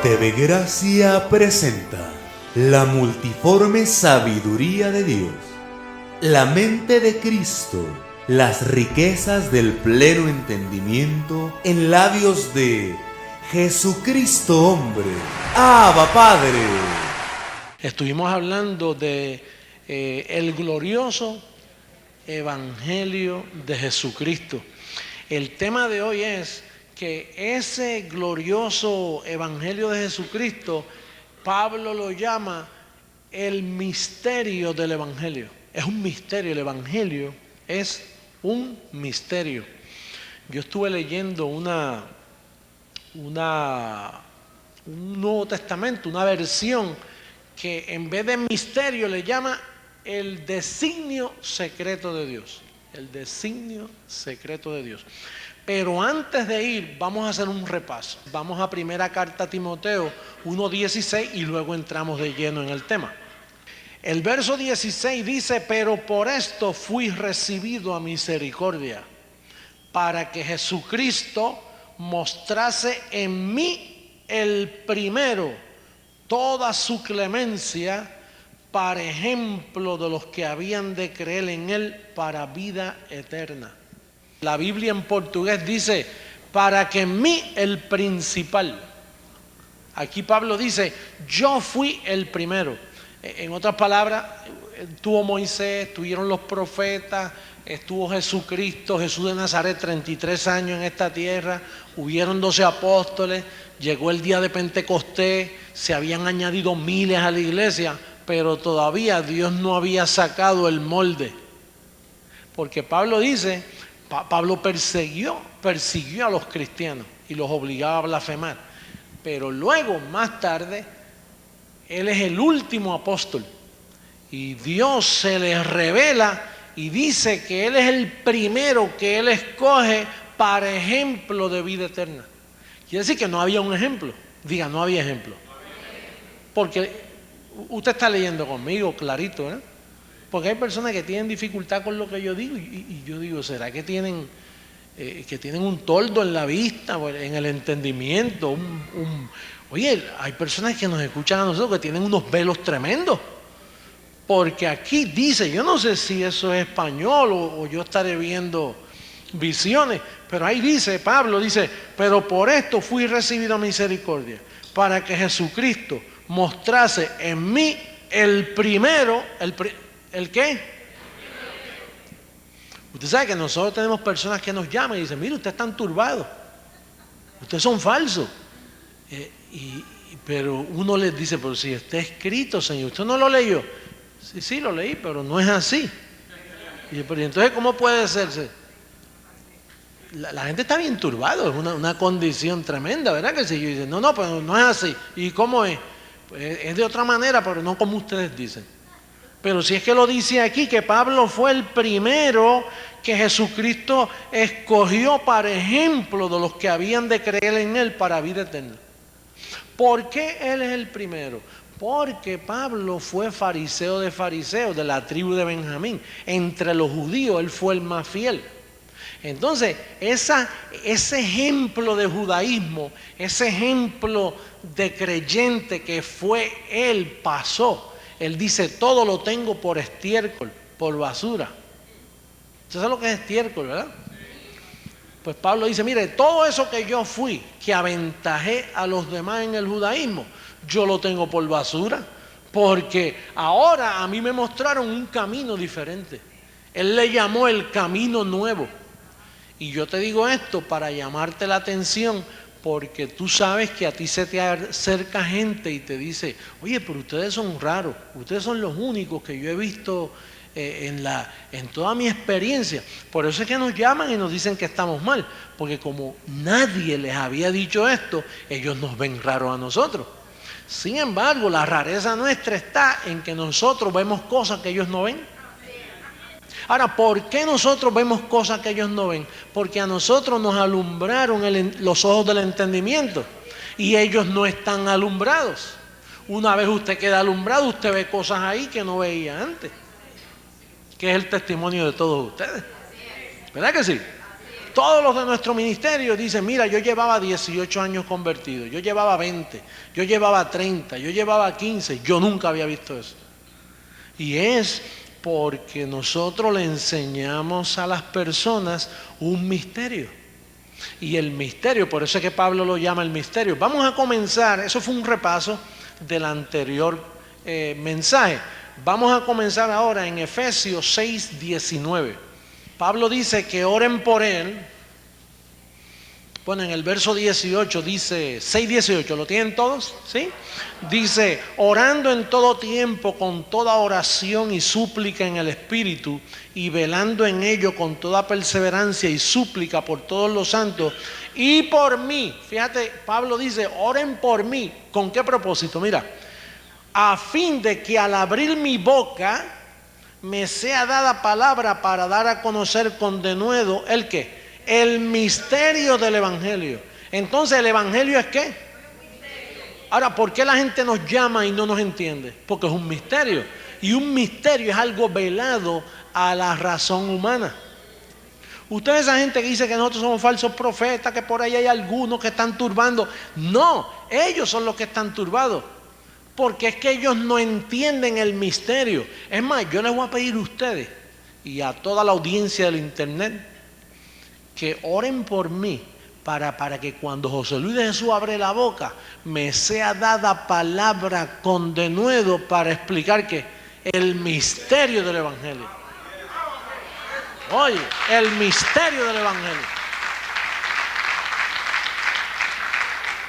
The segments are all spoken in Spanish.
TV Gracia presenta la multiforme sabiduría de Dios, la mente de Cristo, las riquezas del pleno entendimiento en labios de Jesucristo hombre, Abba Padre. Estuvimos hablando de el glorioso Evangelio de Jesucristo. El tema de hoy es que ese glorioso Evangelio de Jesucristo, Pablo lo llama el misterio del Evangelio. Es un misterio, el Evangelio es un misterio. Yo estuve leyendo un Nuevo Testamento, una versión que en vez de misterio le llama el designio secreto de Dios. El designio secreto de Dios. Pero antes de ir, vamos a hacer un repaso. Vamos a primera carta a Timoteo 1:16 y luego entramos de lleno en el tema. El verso 16 dice: pero por esto fui recibido a misericordia, para que Jesucristo mostrase en mí el primero toda su clemencia, para ejemplo de los que habían de creer en él para vida eterna. La Biblia en portugués dice: para que en mí el principal. Aquí Pablo dice: yo fui el primero. En otras palabras, estuvo Moisés, estuvieron los profetas, estuvo Jesucristo, Jesús de Nazaret, 33 años en esta tierra, hubieron 12 apóstoles, llegó el día de Pentecostés, se habían añadido miles a la iglesia, pero todavía Dios no había sacado el molde. Porque Pablo dice, Pablo persiguió a los cristianos y los obligaba a blasfemar. Pero luego, más tarde, él es el último apóstol. Y Dios se le revela y dice que él es el primero que él escoge para ejemplo de vida eterna. Quiere decir que no había un ejemplo. Diga, no había ejemplo. Porque usted está leyendo conmigo clarito, ¿eh? Porque hay personas que tienen dificultad con lo que yo digo y yo digo, ¿será que tienen un toldo en la vista, en el entendimiento? Oye, hay personas que nos escuchan a nosotros que tienen unos velos tremendos. Porque aquí dice, yo no sé si eso es español o yo estaré viendo visiones, pero ahí dice, Pablo dice: pero por esto fui recibido a misericordia, para que Jesucristo mostrase en mí el primero, ¿el qué? Usted sabe que nosotros tenemos personas que nos llaman y dicen: mire, ustedes están turbados, ustedes son falsos. Pero uno les dice: pero si está escrito, Señor, ¿usted no lo leyó? Sí, lo leí, pero no es así. Pero entonces, ¿cómo puede serse? La gente está bien turbada, es una condición tremenda, ¿verdad que sí? Y dicen: no, pero no es así. ¿Y cómo es? Pues es de otra manera, pero no como ustedes dicen. Pero si es que lo dice aquí, que Pablo fue el primero que Jesucristo escogió para ejemplo de los que habían de creer en él para vida eterna. ¿Por qué él es el primero? Porque Pablo fue fariseo de fariseos, de la tribu de Benjamín. Entre los judíos él fue el más fiel. Entonces, ese ejemplo de judaísmo, ese ejemplo de creyente que fue él, pasó. Él dice: todo lo tengo por estiércol, por basura. ¿Usted sabe lo que es estiércol, verdad? Pues Pablo dice: mire, todo eso que yo fui, que aventajé a los demás en el judaísmo, yo lo tengo por basura, porque ahora a mí me mostraron un camino diferente. Él le llamó el camino nuevo. Y yo te digo esto para llamarte la atención, porque tú sabes que a ti se te acerca gente y te dice: oye, pero ustedes son raros, ustedes son los únicos que yo he visto en toda mi experiencia. Por eso es que nos llaman y nos dicen que estamos mal, porque como nadie les había dicho esto, ellos nos ven raros a nosotros. Sin embargo, la rareza nuestra está en que nosotros vemos cosas que ellos no ven. Ahora, ¿por qué nosotros vemos cosas que ellos no ven? Porque a nosotros nos alumbraron los ojos del entendimiento y ellos no están alumbrados. Una vez usted queda alumbrado, usted ve cosas ahí que no veía antes, que es el testimonio de todos ustedes. ¿Verdad que sí? todos los de nuestro ministerio dicen, mira, yo llevaba 18 años convertido, yo llevaba 20, yo llevaba 30, yo llevaba 15, yo nunca había visto eso. Y es porque nosotros le enseñamos a las personas un misterio. Y el misterio, por eso es que Pablo lo llama el misterio. Vamos a comenzar, eso fue un repaso del anterior mensaje. Vamos a comenzar ahora en Efesios 6:19. Pablo dice que oren por él. Bueno, en el verso 18 dice, 6:18, ¿lo tienen todos? ¿Sí? Dice, orando en todo tiempo con toda oración y súplica en el Espíritu y velando en ello con toda perseverancia y súplica por todos los santos y por mí. Fíjate, Pablo dice, oren por mí. ¿Con qué propósito? Mira, a fin de que al abrir mi boca me sea dada palabra para dar a conocer con denuedo el qué. El misterio del Evangelio. Entonces, ¿el Evangelio es qué? Ahora, ¿por qué la gente nos llama y no nos entiende? Porque es un misterio. Y un misterio es algo velado a la razón humana. Ustedes, esa gente que dice que nosotros somos falsos profetas, que por ahí hay algunos que están turbando. No, ellos son los que están turbados. Porque es que ellos no entienden el misterio. Es más, yo les voy a pedir a ustedes y a toda la audiencia del internet que oren por mí para que cuando José Luis de Jesús abre la boca me sea dada palabra con denuedo para explicar que el misterio del Evangelio. Oye, el misterio del Evangelio.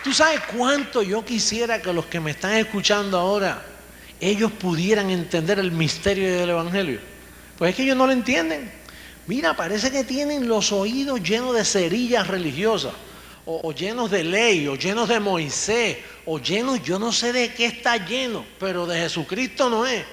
¿Tú sabes cuánto yo quisiera que los que me están escuchando ahora, ellos pudieran entender el misterio del Evangelio? Pues es que ellos no lo entienden. Mira, parece que tienen los oídos llenos de cerillas religiosas, o llenos de ley, o llenos de Moisés, o llenos, yo no sé de qué está lleno, pero de Jesucristo no es.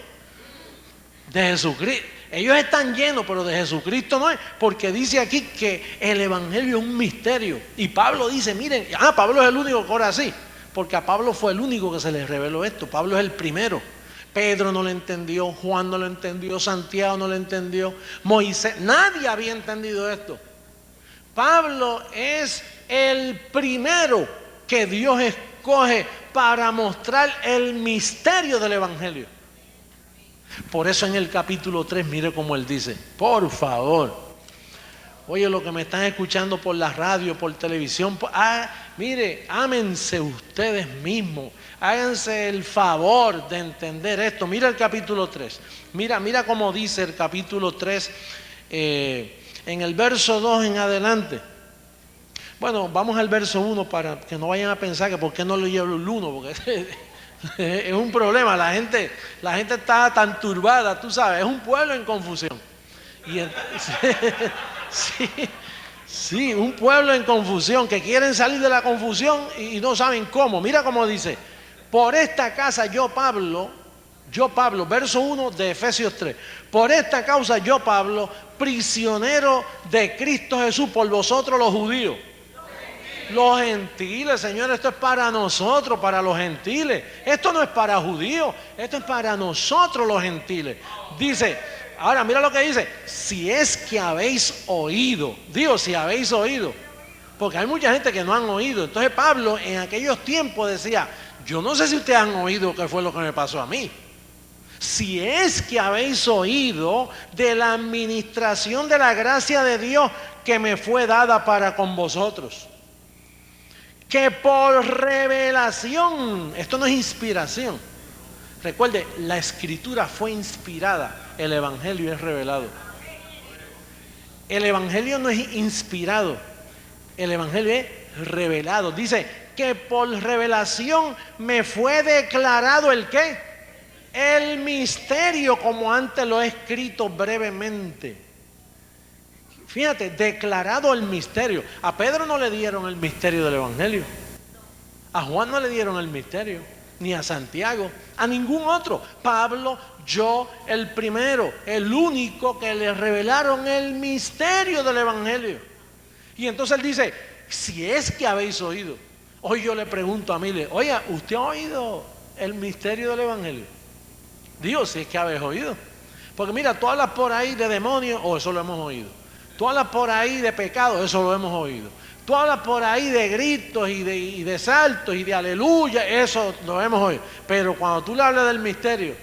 De Jesucristo. Ellos están llenos, pero de Jesucristo no es, porque dice aquí que el Evangelio es un misterio. Y Pablo dice, miren, Pablo es el único que ora así, porque a Pablo fue el único que se le reveló esto. Pablo es el primero. Pedro no lo entendió, Juan no lo entendió, Santiago no lo entendió, Moisés, nadie había entendido esto. Pablo es el primero que Dios escoge para mostrar el misterio del Evangelio. Por eso en el capítulo 3, mire cómo él dice, por favor, oye, lo que me están escuchando por la radio, por televisión, mire, ámense ustedes mismos. Háganse el favor de entender esto. Mira el capítulo 3. Mira cómo dice el capítulo 3 en el verso 2 en adelante. Bueno, vamos al verso 1 para que no vayan a pensar que por qué no lo llevo el 1, porque es un problema. La gente está tan turbada, tú sabes, es un pueblo en confusión. Y sí, un pueblo en confusión, que quieren salir de la confusión y no saben cómo. Mira cómo dice. Por esta casa yo Pablo, verso 1 de Efesios 3. Por esta causa yo Pablo, prisionero de Cristo Jesús por vosotros los judíos. Los gentiles, Señor, esto es para nosotros, para los gentiles. Esto no es para judíos, esto es para nosotros los gentiles. Dice, ahora mira lo que dice, si es que habéis oído, digo si habéis oído, porque hay mucha gente que no han oído. Entonces Pablo en aquellos tiempos decía, yo no sé si ustedes han oído qué fue lo que me pasó a mí. Si es que habéis oído de la administración de la gracia de Dios que me fue dada para con vosotros, que por revelación, esto no es inspiración. Recuerde, la escritura fue inspirada, el evangelio es revelado. El evangelio no es inspirado, el evangelio es revelado. Dice que por revelación me fue declarado el ¿qué? El misterio, como antes lo he escrito brevemente. Fíjate, declarado el misterio. A Pedro no le dieron el misterio del evangelio. A Juan no le dieron el misterio, ni a Santiago, a ningún otro. Pablo, yo, el primero, el único que le revelaron el misterio del evangelio. Y entonces él dice, si es que habéis oído. Hoy yo le pregunto a Mile, oiga, ¿usted ha oído el misterio del evangelio? Digo, si es que habéis oído. Porque mira, tú hablas por ahí de demonios, o eso lo hemos oído. Tú hablas por ahí de pecado, eso lo hemos oído. Tú hablas por ahí de gritos y de saltos y de aleluya, eso lo hemos oído. Pero cuando tú le hablas del misterio,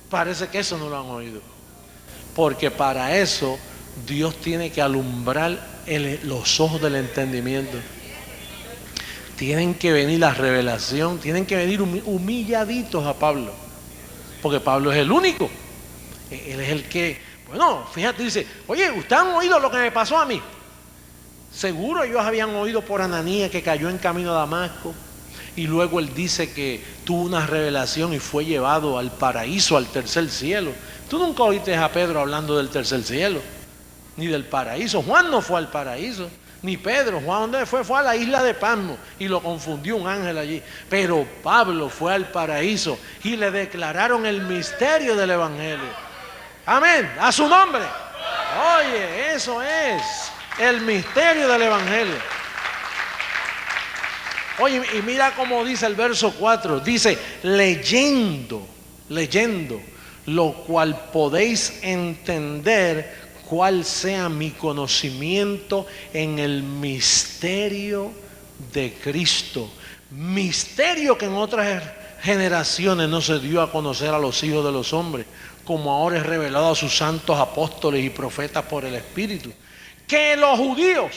parece que eso no lo han oído. Porque para eso Dios tiene que alumbrar los ojos del entendimiento. Tienen que venir la revelación, tienen que venir humilladitos a Pablo. Porque Pablo es el único. Él es el que, bueno, fíjate, dice, oye, ¿ustedes han oído lo que me pasó a mí? Seguro ellos habían oído por Ananías que cayó en camino a Damasco. Y luego él dice que tuvo una revelación y fue llevado al paraíso, al tercer cielo. Tú nunca oíste a Pedro hablando del tercer cielo, ni del paraíso. Juan no fue al paraíso, ni Pedro. Juan, ¿dónde fue? Fue a la isla de Patmos y lo confundió un ángel allí. Pero Pablo fue al paraíso y le declararon el misterio del evangelio. Amén, a su nombre. Oye, eso es el misterio del evangelio. Oye, y mira cómo dice el verso 4. Dice, leyendo, lo cual podéis entender cuál sea mi conocimiento en el misterio de Cristo. Misterio que en otras generaciones no se dio a conocer a los hijos de los hombres, como ahora es revelado a sus santos apóstoles y profetas por el Espíritu. Que los judíos,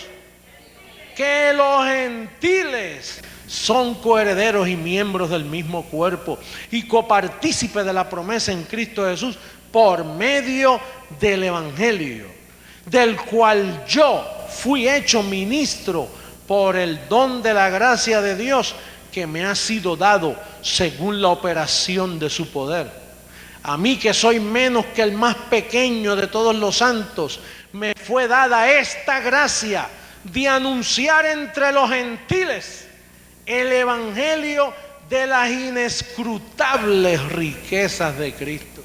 que los gentiles son coherederos y miembros del mismo cuerpo y copartícipes de la promesa en Cristo Jesús por medio del evangelio, del cual yo fui hecho ministro por el don de la gracia de Dios que me ha sido dado según la operación de su poder. A mí, que soy menos que el más pequeño de todos los santos, me fue dada esta gracia de anunciar entre los gentiles el evangelio de las inescrutables riquezas de Cristo.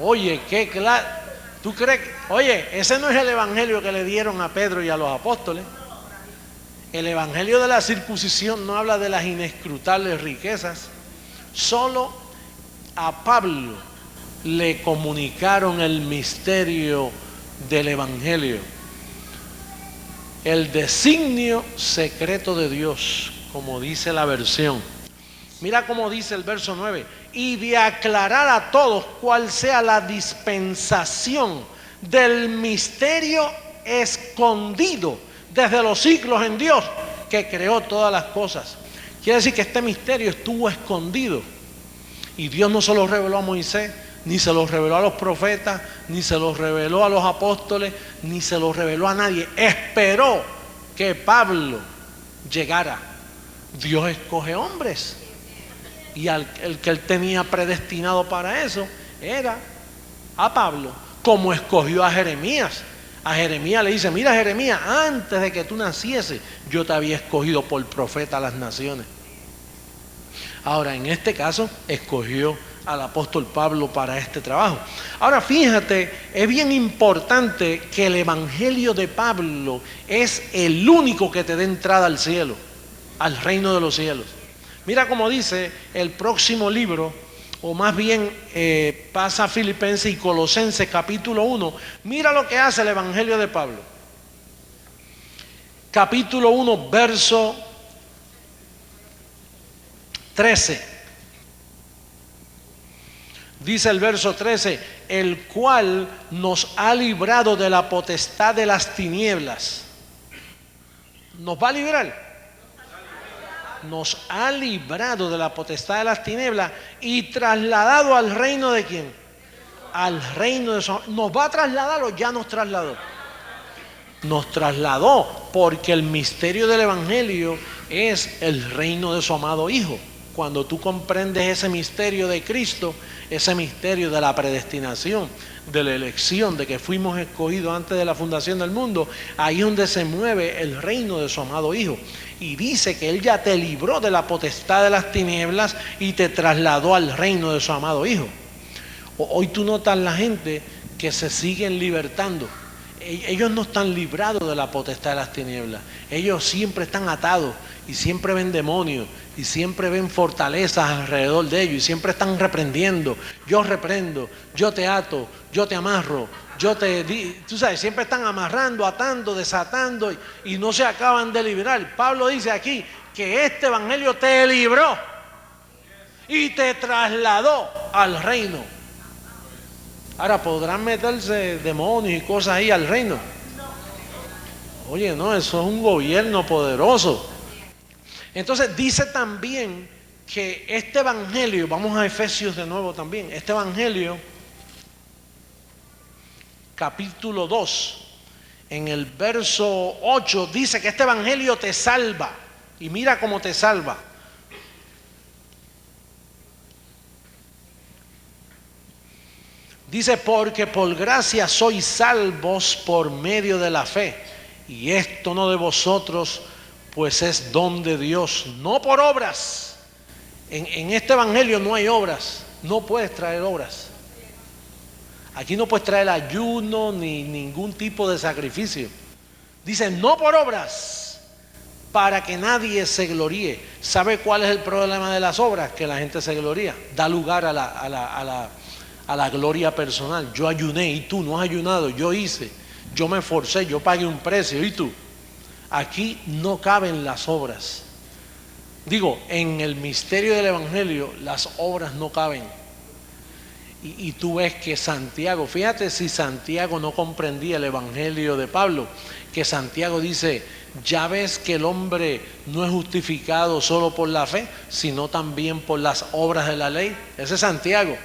Oye, qué claro. ¿Tú crees que, oye, ese no es el evangelio que le dieron a Pedro y a los apóstoles? El evangelio de la circuncisión no habla de las inescrutables riquezas. Solo a Pablo le comunicaron el misterio del evangelio, el designio secreto de Dios, como dice la versión. Mira cómo dice el verso 9: y de aclarar a todos cuál sea la dispensación del misterio escondido desde los siglos en Dios, que creó todas las cosas. Quiere decir que este misterio estuvo escondido, y Dios no se lo reveló a Moisés, ni se lo reveló a los profetas, ni se lo reveló a los apóstoles, ni se lo reveló a nadie. Esperó que Pablo llegara. Dios escoge hombres, y el que él tenía predestinado para eso era a Pablo, como escogió a Jeremías. A Jeremías le dice: mira, Jeremías, antes de que tú nacieses, yo te había escogido por profeta a las naciones. Ahora, en este caso, escogió al apóstol Pablo para este trabajo. Ahora, fíjate, es bien importante que el evangelio de Pablo es el único que te dé entrada al cielo, al reino de los cielos. Mira cómo dice el próximo libro, o más bien pasa a Filipenses y Colosenses capítulo 1. Mira lo que hace el evangelio de Pablo. Capítulo 1, verso 13. Dice el verso 13: el cual nos ha librado de la potestad de las tinieblas. ¿Nos va a librar? Nos ha librado de la potestad de las tinieblas y trasladado al reino de ¿quién? Al reino de su... ¿Nos va a trasladar o ya nos trasladó? Nos trasladó, porque el misterio del evangelio es el reino de su amado Hijo. Cuando tú comprendes ese misterio de Cristo, ese misterio de la predestinación, de la elección, de que fuimos escogidos antes de la fundación del mundo, ahí es donde se mueve el reino de su amado Hijo. Y dice que Él ya te libró de la potestad de las tinieblas y te trasladó al reino de su amado Hijo. Hoy tú notas la gente que se siguen libertando. Ellos no están librados de la potestad de las tinieblas. Ellos siempre están atados y siempre ven demonios y siempre ven fortalezas alrededor de ellos y siempre están reprendiendo. Yo reprendo, yo te ato, yo te amarro, tú sabes, siempre están amarrando, atando, desatando y no se acaban de librar. Pablo dice aquí que este evangelio te libró y te trasladó al reino. Ahora, ¿podrán meterse demonios y cosas ahí al reino? Oye, no, eso es un gobierno poderoso. Entonces dice también que este evangelio, vamos a Efesios de nuevo también, este evangelio, capítulo 2, en el verso 8, dice que este evangelio te salva. Y mira cómo te salva. Dice, porque por gracia sois salvos por medio de la fe. Y esto no de vosotros, pues es don de Dios, no por obras. En este evangelio no hay obras, no puedes traer obras. Aquí no puedes traer ayuno ni ningún tipo de sacrificio. Dice, no por obras, para que nadie se gloríe. ¿Sabe cuál es el problema de las obras? Que la gente se gloría, da lugar a la gloria personal. Yo ayuné y tú no has ayunado, yo hice, yo me esforcé, yo pagué un precio y tú. Aquí no caben las obras. Digo, en el misterio del evangelio las obras no caben. Y tú ves que Santiago, fíjate si Santiago no comprendía el evangelio de Pablo, que Santiago dice, ya ves que el hombre no es justificado solo por la fe, sino también por las obras de la ley. Ese es Santiago.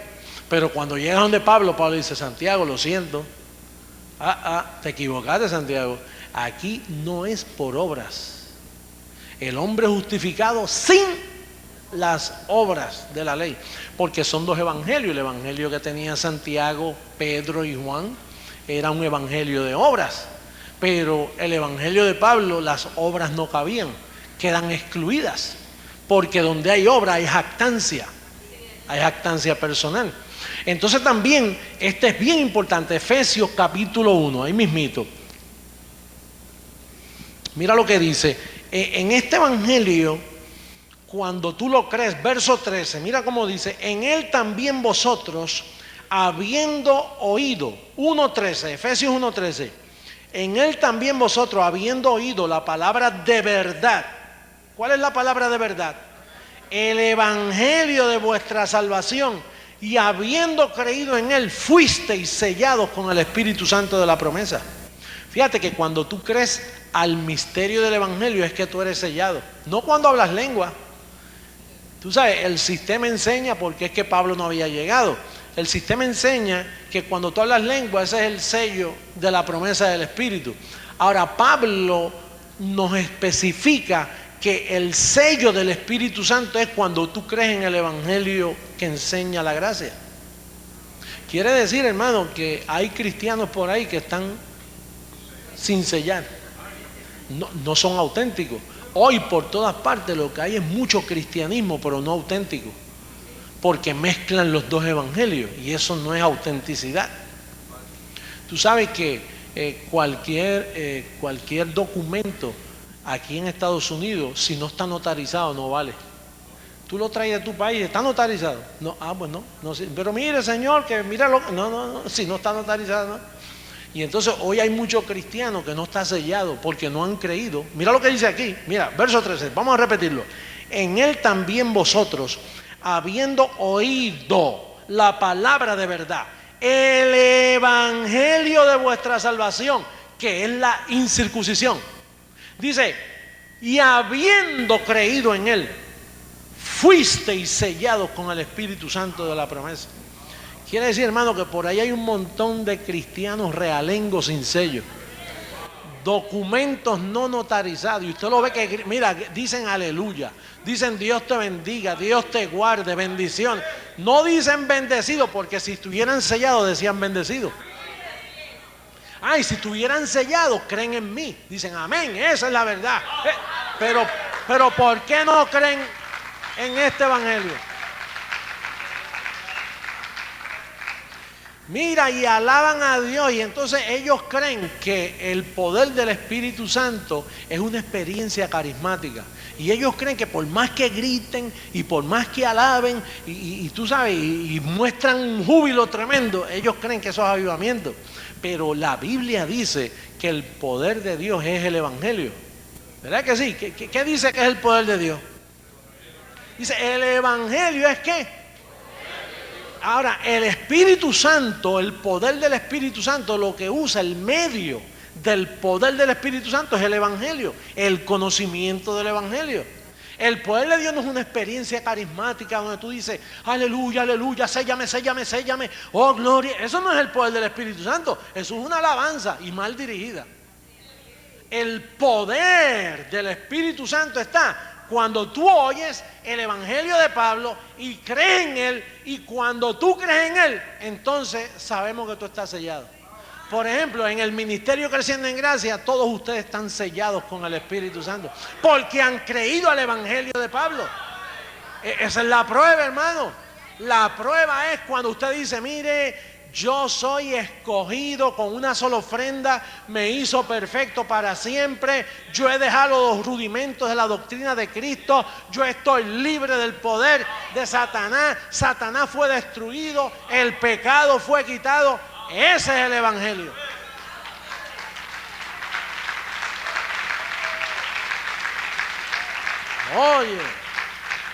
Pero cuando llega donde Pablo, Pablo dice, Santiago, lo siento. Te equivocaste, Santiago. Aquí no es por obras. El hombre es justificado sin las obras de la ley, porque son dos evangelios. El evangelio que tenía Santiago, Pedro y Juan era un evangelio de obras, pero el evangelio de Pablo, las obras no cabían, quedan excluidas, porque donde hay obra hay jactancia personal. Entonces también, este es bien importante, Efesios capítulo 1, ahí mismito. Mira lo que dice, en este evangelio, cuando tú lo crees, verso 13, mira cómo dice, en él también vosotros, habiendo oído, 1.13, Efesios 1.13, en él también vosotros, habiendo oído la palabra de verdad. ¿Cuál es la palabra de verdad? El evangelio de vuestra salvación, y habiendo creído en él, fuisteis sellados con el Espíritu Santo de la promesa. Fíjate que cuando tú crees al misterio del evangelio es que tú eres sellado, no cuando hablas lengua. Tú sabes, el sistema enseña, porque es que Pablo no había llegado, el sistema enseña que cuando tú hablas lengua, ese es el sello de la promesa del Espíritu. Ahora Pablo nos especifica que el sello del Espíritu Santo es cuando tú crees en el evangelio que enseña la gracia. Quiere decir, hermano, que hay cristianos por ahí que están sin sellar, no son auténticos. Hoy por todas partes lo que hay es mucho cristianismo, pero no auténtico, porque mezclan los dos evangelios y eso no es autenticidad. Tú sabes que cualquier documento aquí en Estados Unidos, si no está notarizado, no vale. Tú lo traes de tu país, ¿está notarizado? No, pues no, pero mire, señor, que mira no, si no está notarizado, no. Y entonces hoy hay muchos cristianos que no está sellado porque no han creído. Mira lo que dice aquí, mira, verso 13, vamos a repetirlo. En él también vosotros, habiendo oído la palabra de verdad, el evangelio de vuestra salvación, que es la incircuncisión. Dice, y habiendo creído en él, fuisteis sellados con el Espíritu Santo de la promesa. Quiere decir, hermano, que por ahí hay un montón de cristianos realengos sin sello, documentos no notarizados, y usted lo ve que, mira, dicen aleluya, dicen Dios te bendiga, Dios te guarde, bendición. No dicen bendecido, porque si estuvieran sellados decían bendecido. Y si estuvieran sellados, creen en mí, dicen amén, esa es la verdad. Pero ¿por qué no creen en este evangelio? Mira, y alaban a Dios, y entonces ellos creen que el poder del Espíritu Santo es una experiencia carismática. Y ellos creen que por más que griten y por más que alaben y tú sabes, y muestran un júbilo tremendo, ellos creen que eso es avivamiento. Pero la Biblia dice que el poder de Dios es el evangelio. ¿Verdad que sí? ¿Qué dice que es el poder de Dios? Dice, el evangelio es ¿qué? Ahora, el Espíritu Santo, el poder del Espíritu Santo, lo que usa, el medio del poder del Espíritu Santo es el evangelio, el conocimiento del evangelio. El poder de Dios no es una experiencia carismática donde tú dices, aleluya, aleluya, séllame, séllame, séllame, oh gloria. Eso no es el poder del Espíritu Santo, eso es una alabanza y mal dirigida. El poder del Espíritu Santo está cuando tú oyes el evangelio de Pablo y crees en él, y cuando tú crees en él, entonces sabemos que tú estás sellado. Por ejemplo, en el ministerio Creciendo en Gracia, todos ustedes están sellados con el Espíritu Santo, porque han creído al evangelio de Pablo. Esa es la prueba, hermano. La prueba es cuando usted dice, mire, yo soy escogido con una sola ofrenda, me hizo perfecto para siempre, yo he dejado los rudimentos de la doctrina de Cristo, yo estoy libre del poder de Satanás, Satanás fue destruido, el pecado fue quitado. Ese es el evangelio. Oye,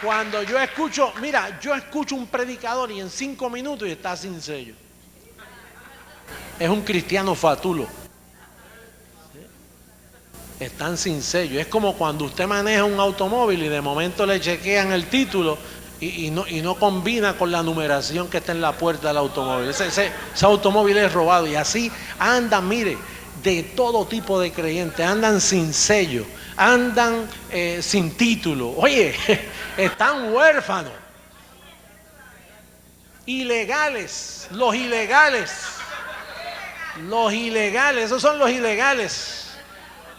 cuando yo escucho, mira, yo escucho un predicador y en 5 minutos y está sin sello. Es un cristiano fatulo. Están sin sello. Es como cuando usted maneja un automóvil y de momento le chequean el título y no combina con la numeración que está en la puerta del automóvil. Ese automóvil es robado. Y así andan, mire, de todo tipo de creyentes. Andan sin sello, andan sin título. Oye, están huérfanos. Ilegales, los ilegales. Los ilegales, esos son los ilegales.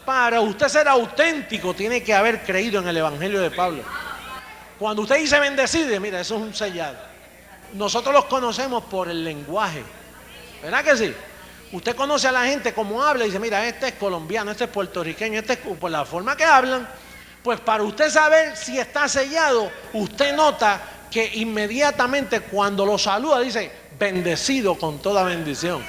Para usted ser auténtico tiene que haber creído en el evangelio de Pablo. Cuando usted dice bendecido, mira, eso es un sellado. Nosotros los conocemos por el lenguaje, ¿verdad que sí? Usted conoce a la gente como habla y dice, mira, este es colombiano, este es puertorriqueño, este es por la forma que hablan. Pues para usted saber si está sellado, usted nota que inmediatamente cuando lo saluda dice, bendecido con toda bendición.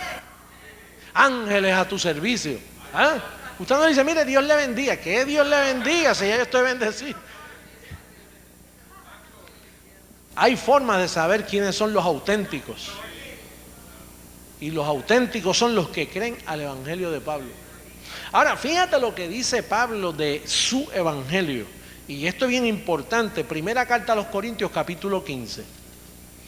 Ángeles a tu servicio. ¿Ah? Usted no dice, mire, Dios le bendiga. ¿Qué Dios le bendiga si ya yo estoy bendecido? Hay formas de saber quiénes son los auténticos. Y los auténticos son los que creen al evangelio de Pablo. Ahora, fíjate lo que dice Pablo de su evangelio. Y esto es bien importante. Primera carta a los Corintios, capítulo 15.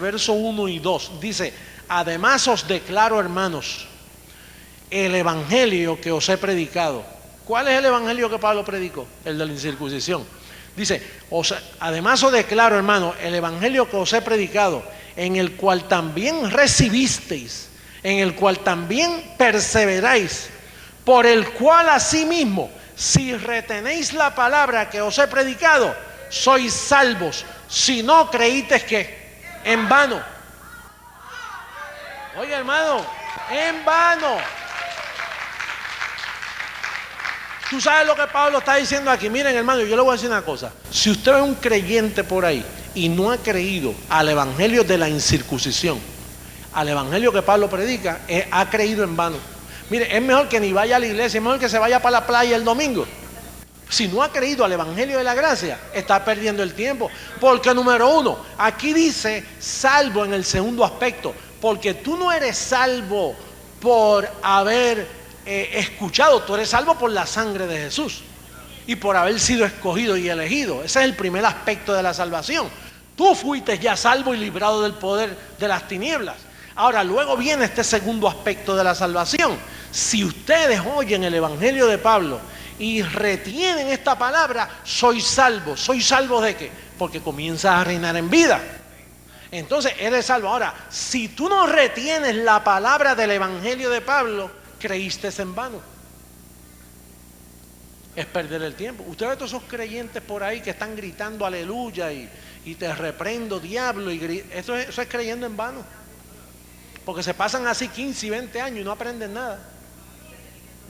Verso 1 y 2. Dice, además os declaro, hermanos, el evangelio que os he predicado. ¿Cuál es el evangelio que Pablo predicó? El de la incircuncisión. Dice, además os declaro, hermano, el evangelio que os he predicado, en el cual también recibisteis, en el cual también perseveráis, por el cual asimismo, si retenéis la palabra que os he predicado, sois salvos, si no creísteis que en vano. Oye, hermano, en vano. Tú sabes lo que Pablo está diciendo aquí. Miren, hermano, yo le voy a decir una cosa. Si usted ve un creyente por ahí y no ha creído al evangelio de la incircuncisión, al evangelio que Pablo predica, ha creído en vano. Mire, es mejor que ni vaya a la iglesia, es mejor que se vaya para la playa el domingo. Si no ha creído al evangelio de la gracia, está perdiendo el tiempo. Porque número uno, aquí dice salvo en el segundo aspecto. Porque tú no eres salvo por haber escuchado, tú eres salvo por la sangre de Jesús y por haber sido escogido y elegido. Ese es el primer aspecto de la salvación. Tú fuiste ya salvo y librado del poder de las tinieblas. Ahora, luego viene este segundo aspecto de la salvación. Si ustedes oyen el evangelio de Pablo y retienen esta palabra, sois salvos. ¿Sois salvos de qué? Porque comienzas a reinar en vida. Entonces eres salvo. Ahora, si tú no retienes la palabra del evangelio de Pablo, creíste en vano. Es perder el tiempo. Usted ve todos esos creyentes por ahí que están gritando aleluya y te reprendo diablo eso es creyendo en vano, porque se pasan así 15 y 20 años y no aprenden nada.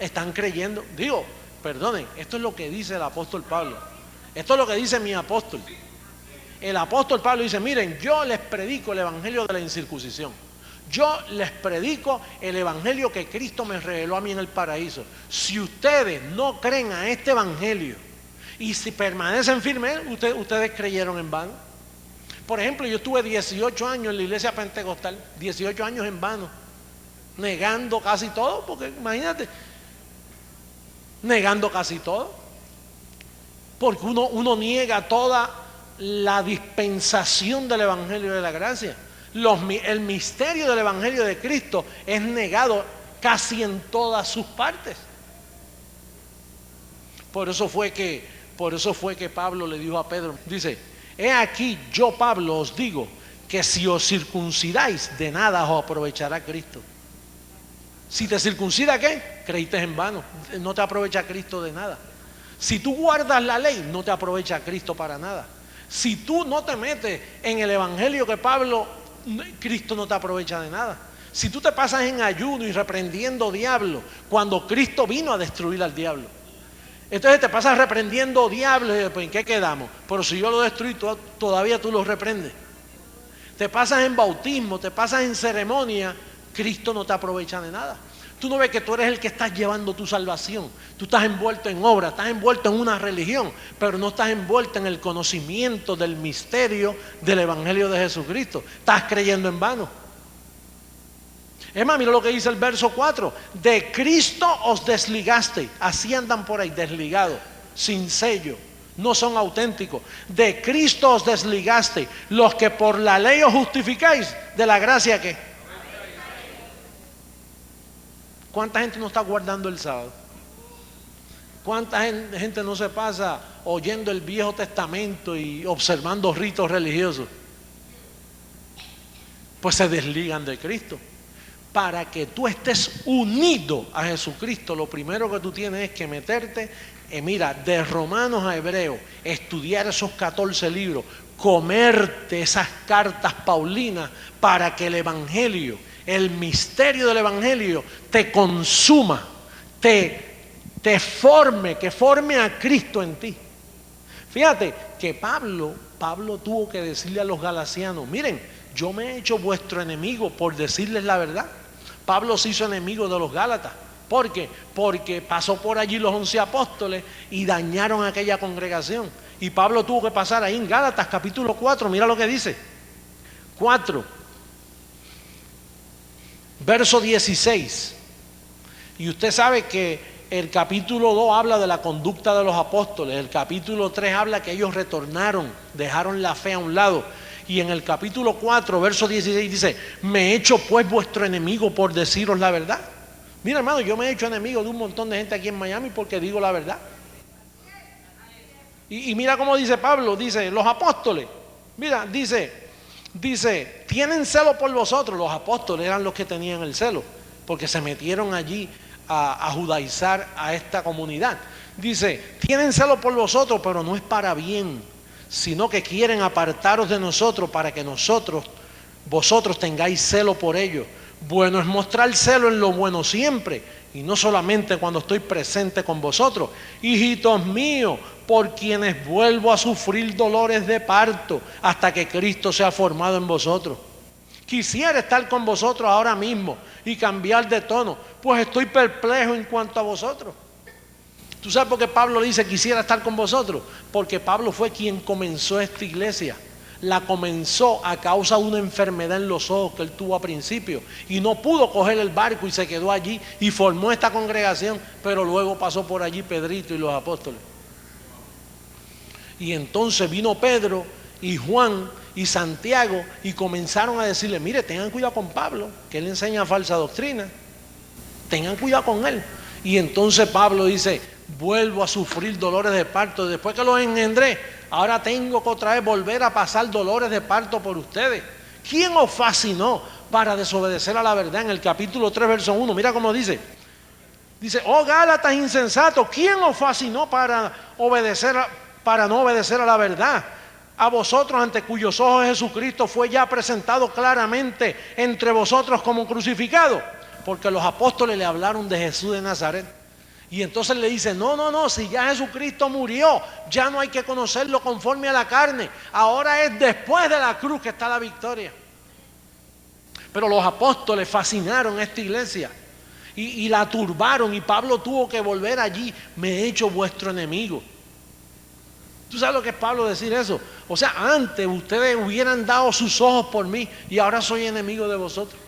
Están creyendo, perdonen, esto es lo que dice el apóstol Pablo. Esto es lo que dice mi apóstol. El apóstol Pablo dice, miren, yo les predico el evangelio de la incircuncisión. Yo les predico el evangelio que Cristo me reveló a mí en el paraíso. Si ustedes no creen a este evangelio y si permanecen firmes, ustedes creyeron en vano. Por ejemplo, yo estuve 18 años en la iglesia pentecostal, 18 años en vano, negando casi todo, porque imagínate, negando casi todo, porque uno niega toda la dispensación del evangelio de la gracia. El misterio del evangelio de Cristo es negado casi en todas sus partes. Por eso fue que Pablo le dijo a Pedro, dice, he aquí yo Pablo os digo que si os circuncidáis de nada os aprovechará Cristo. Si te circuncida, ¿qué? Creíste en vano, no te aprovecha Cristo de nada. Si tú guardas la ley, no te aprovecha Cristo para nada. Si tú no te metes en el evangelio que Pablo, Cristo no te aprovecha de nada. Si tú te pasas en ayuno y reprendiendo diablo, cuando Cristo vino a destruir al diablo, entonces te pasas reprendiendo diablo y después, ¿en qué quedamos? Pero si yo lo destruí, todavía tú lo reprendes. Te pasas en bautismo, te pasas en ceremonia, Cristo no te aprovecha de nada. Tú no ves que tú eres el que estás llevando tu salvación. Tú estás envuelto en obra, estás envuelto en una religión, pero no estás envuelto en el conocimiento del misterio del evangelio de Jesucristo. Estás creyendo en vano. Es más, mira lo que dice el verso 4. De Cristo os desligasteis. Así andan por ahí, desligados, sin sello. No son auténticos. De Cristo os desligasteis. Los que por la ley os justificáis, de la gracia que. ¿Cuánta gente no está guardando el sábado? ¿Cuánta gente no se pasa oyendo el Viejo Testamento y observando ritos religiosos? Pues se desligan de Cristo. Para que tú estés unido a Jesucristo, lo primero que tú tienes es que meterte, mira, de Romanos a Hebreos, estudiar esos 14 libros, comerte esas cartas paulinas para que el evangelio, el misterio del evangelio te consuma, te forme, que forme a Cristo en ti. Fíjate que Pablo tuvo que decirle a los galatianos, miren, yo me he hecho vuestro enemigo por decirles la verdad. Pablo se hizo enemigo de los Gálatas. ¿Por qué? Porque pasó por allí los 11 apóstoles y dañaron a aquella congregación. Y Pablo tuvo que pasar ahí en Gálatas capítulo 4, mira lo que dice. 4, verso 16. Y usted sabe que el capítulo 2 habla de la conducta de los apóstoles. El capítulo 3 habla que ellos retornaron, dejaron la fe a un lado. Y en el capítulo 4, verso 16 dice, me he hecho pues vuestro enemigo por deciros la verdad. Mira, hermano, yo me he hecho enemigo de un montón de gente aquí en Miami porque digo la verdad. Y mira cómo dice Pablo, dice, los apóstoles, mira, dice, tienen celo por vosotros. Los apóstoles eran los que tenían el celo, porque se metieron allí a judaizar a esta comunidad. Dice, tienen celo por vosotros, pero no es para bien, sino que quieren apartaros de nosotros para que vosotros tengáis celo por ellos. Bueno es mostrar celo en lo bueno siempre, y no solamente cuando estoy presente con vosotros. Hijitos míos, por quienes vuelvo a sufrir dolores de parto hasta que Cristo sea formado en vosotros. Quisiera estar con vosotros ahora mismo y cambiar de tono, pues estoy perplejo en cuanto a vosotros. ¿Tú sabes por qué Pablo dice quisiera estar con vosotros? Porque Pablo fue quien comenzó esta iglesia. La comenzó a causa de una enfermedad en los ojos que él tuvo a principio. Y no pudo coger el barco y se quedó allí y formó esta congregación. Pero luego pasó por allí Pedrito y los apóstoles. Y entonces vino Pedro y Juan y Santiago y comenzaron a decirle, mire, tengan cuidado con Pablo, que él enseña falsa doctrina. Tengan cuidado con él. Y entonces Pablo dice, vuelvo a sufrir dolores de parto. Después que los engendré, ahora tengo que otra vez volver a pasar dolores de parto por ustedes. ¿Quién os fascinó para desobedecer a la verdad? En el capítulo 3, verso 1, mira cómo dice. Dice, oh Gálatas insensatos, ¿quién os fascinó para no obedecer a la verdad? A vosotros, ante cuyos ojos Jesucristo fue ya presentado claramente entre vosotros como crucificado. Porque los apóstoles le hablaron de Jesús de Nazaret. Y entonces le dice, no, si ya Jesucristo murió, ya no hay que conocerlo conforme a la carne. Ahora es después de la cruz que está la victoria. Pero los apóstoles fascinaron esta iglesia y la turbaron, y Pablo tuvo que volver allí. Me he hecho vuestro enemigo. ¿Tú sabes lo que es Pablo decir eso? O sea, antes ustedes hubieran dado sus ojos por mí y ahora soy enemigo de vosotros.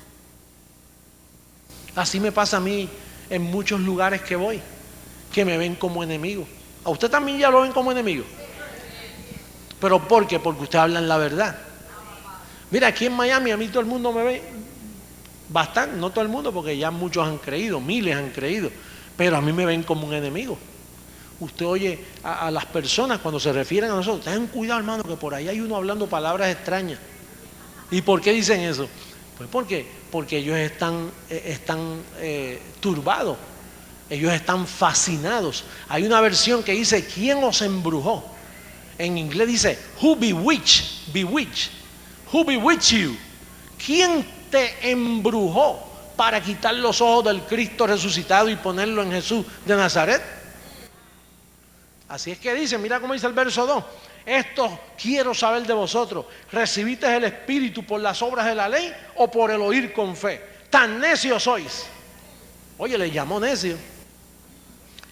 Así me pasa a mí en muchos lugares que voy, que me ven como enemigo. ¿A usted también ya lo ven como enemigo? ¿Pero por qué? Porque usted habla en la verdad. Mira, aquí en Miami a mí todo el mundo me ve bastante, no todo el mundo, porque ya muchos han creído, miles han creído, pero a mí me ven como un enemigo. Usted oye a las personas cuando se refieren a nosotros, tengan cuidado, hermano, que por ahí hay uno hablando palabras extrañas. ¿Y por qué dicen eso? Pues porque ellos están turbados, ellos están fascinados. Hay una versión que dice, ¿quién os embrujó? En inglés dice, who bewitched, who bewitched you? ¿Quién te embrujó para quitar los ojos del Cristo resucitado y ponerlo en Jesús de Nazaret? Así es que dice, mira cómo dice el verso 2. Esto quiero saber de vosotros. ¿Recibisteis el Espíritu por las obras de la ley o por el oír con fe? Tan necios sois. Oye, le llamó necio.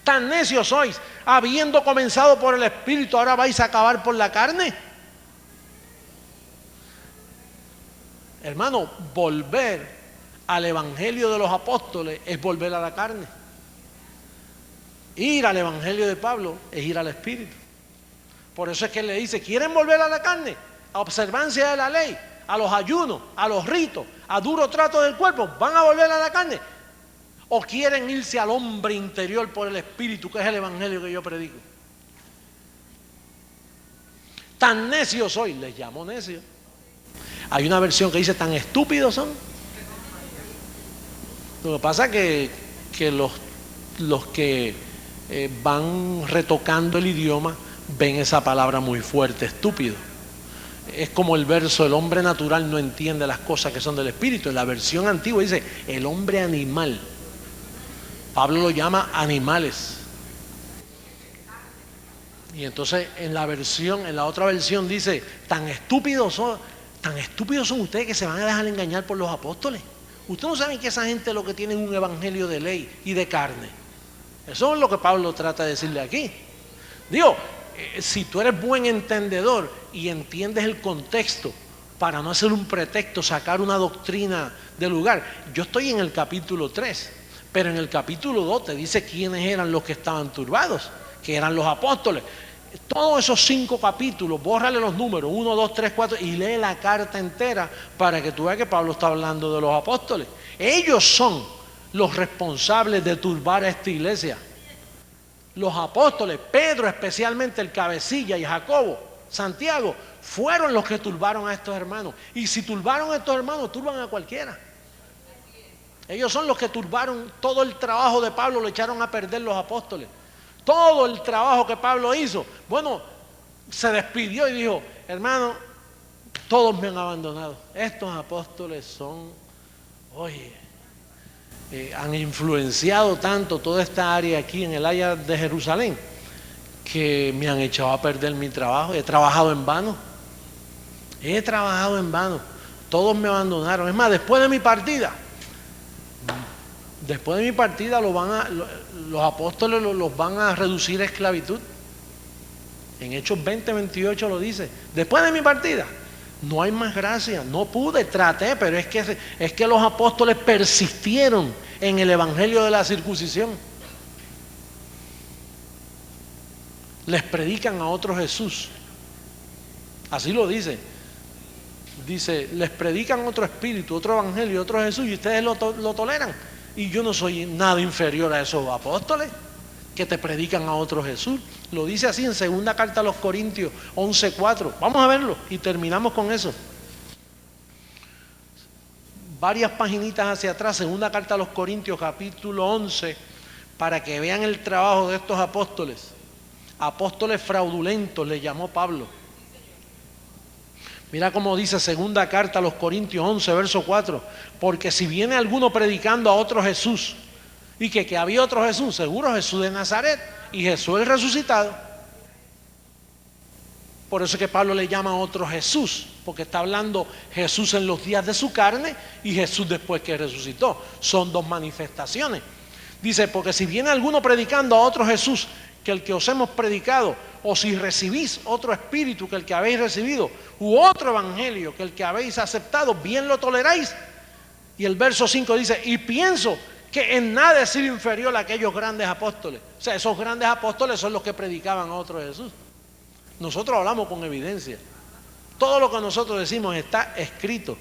Tan necios sois. Habiendo comenzado por el Espíritu, ahora vais a acabar por la carne. Hermano, volver al Evangelio de los apóstoles es volver a la carne. Ir al Evangelio de Pablo es ir al Espíritu. Por eso es que él le dice, ¿quieren volver a la carne? A observancia de la ley, a los ayunos, a los ritos, a duro trato del cuerpo, ¿van a volver a la carne? ¿O quieren irse al hombre interior por el Espíritu, que es el Evangelio que yo predico? Tan necios soy, les llamo necios. Hay una versión que dice, tan estúpidos son. Lo que pasa es que los que van retocando el idioma ven esa palabra muy fuerte, estúpido. Es como el verso, el hombre natural no entiende las cosas que son del Espíritu. En la versión antigua dice, el hombre animal. Pablo lo llama animales. Y entonces en la otra versión dice, tan estúpidos son ustedes que se van a dejar engañar por los apóstoles. Ustedes no saben que esa gente lo que tiene es un evangelio de ley y de carne. Eso es lo que Pablo trata de decirle aquí. Digo, si tú eres buen entendedor y entiendes el contexto, para no hacer un pretexto, sacar una doctrina de lugar. Yo estoy en el capítulo 3, pero en el capítulo 2 te dice quiénes eran los que estaban turbados, que eran los apóstoles. Todos esos 5 capítulos, bórrale los números, 1, 2, 3, 4, y lee la carta entera para que tú veas que Pablo está hablando de los apóstoles. Ellos son los responsables de turbar a esta iglesia. Los apóstoles, Pedro especialmente, el cabecilla, y Jacobo, Santiago, fueron los que turbaron a estos hermanos. Y si turbaron a estos hermanos, turban a cualquiera. Ellos son los que turbaron todo el trabajo de Pablo, lo echaron a perder los apóstoles. Todo el trabajo que Pablo hizo, bueno, se despidió y dijo, hermano, todos me han abandonado. Estos apóstoles son, han influenciado tanto toda esta área aquí en el área de Jerusalén, que me han echado a perder mi trabajo. He trabajado en vano. Todos me abandonaron. Es más, después de mi partida los apóstoles los van a reducir a esclavitud. En Hechos 20:28 lo dice. Después de mi partida no hay más gracia. No pude, traté, pero es que los apóstoles persistieron en el evangelio de la circuncisión. Les predican a otro Jesús. Así lo dice. Dice, les predican otro espíritu, otro evangelio, otro Jesús, y ustedes lo toleran. Y yo no soy nada inferior a esos apóstoles que te predican a otro Jesús. Lo dice así en segunda carta a los Corintios 11:4. Vamos a verlo y terminamos con eso. Varias paginitas hacia atrás, segunda carta a los Corintios capítulo 11, para que vean el trabajo de estos apóstoles. Apóstoles fraudulentos les llamó Pablo. Mira cómo dice segunda carta a los Corintios 11, verso 4. Porque si viene alguno predicando a otro Jesús Y que había otro Jesús, seguro Jesús de Nazaret y Jesús el resucitado. Por eso es que Pablo le llama otro Jesús, porque está hablando Jesús en los días de su carne y Jesús después que resucitó. Son dos manifestaciones. Dice, porque si viene alguno predicando a otro Jesús que el que os hemos predicado, o si recibís otro espíritu que el que habéis recibido, u otro evangelio que el que habéis aceptado, bien lo toleráis. Y el verso 5 dice, y pienso que en nada he sido inferior a aquellos grandes apóstoles. O sea, esos grandes apóstoles son los que predicaban a otro Jesús. Nosotros hablamos con evidencia. Todo lo que nosotros decimos está escrito.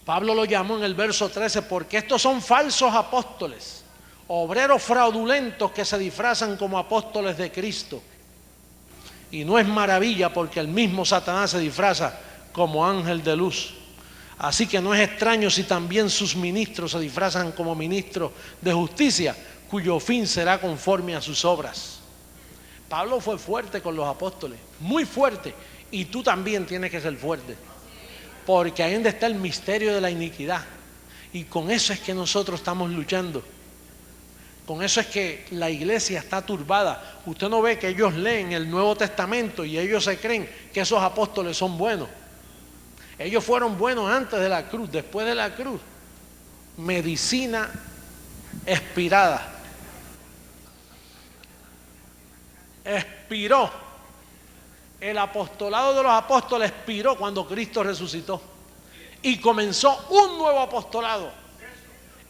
Pablo lo llamó en el verso 13, porque estos son falsos apóstoles, obreros fraudulentos que se disfrazan como apóstoles de Cristo. Y no es maravilla, porque el mismo Satanás se disfraza como ángel de luz. Así que no es extraño si también sus ministros se disfrazan como ministros de justicia, cuyo fin será conforme a sus obras. Pablo fue fuerte con los apóstoles, muy fuerte, y tú también tienes que ser fuerte, porque ahí donde está el misterio de la iniquidad, y con eso es que nosotros estamos luchando. Con eso es que la iglesia está turbada. Usted no ve que ellos leen el Nuevo Testamento y ellos se creen que esos apóstoles son buenos. Ellos fueron buenos antes de la cruz, después de la cruz. Medicina expirada. Expiró. El apostolado de los apóstoles expiró cuando Cristo resucitó. Y comenzó un nuevo apostolado.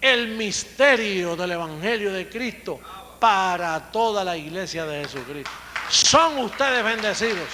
El misterio del Evangelio de Cristo para toda la iglesia de Jesucristo. Son ustedes bendecidos.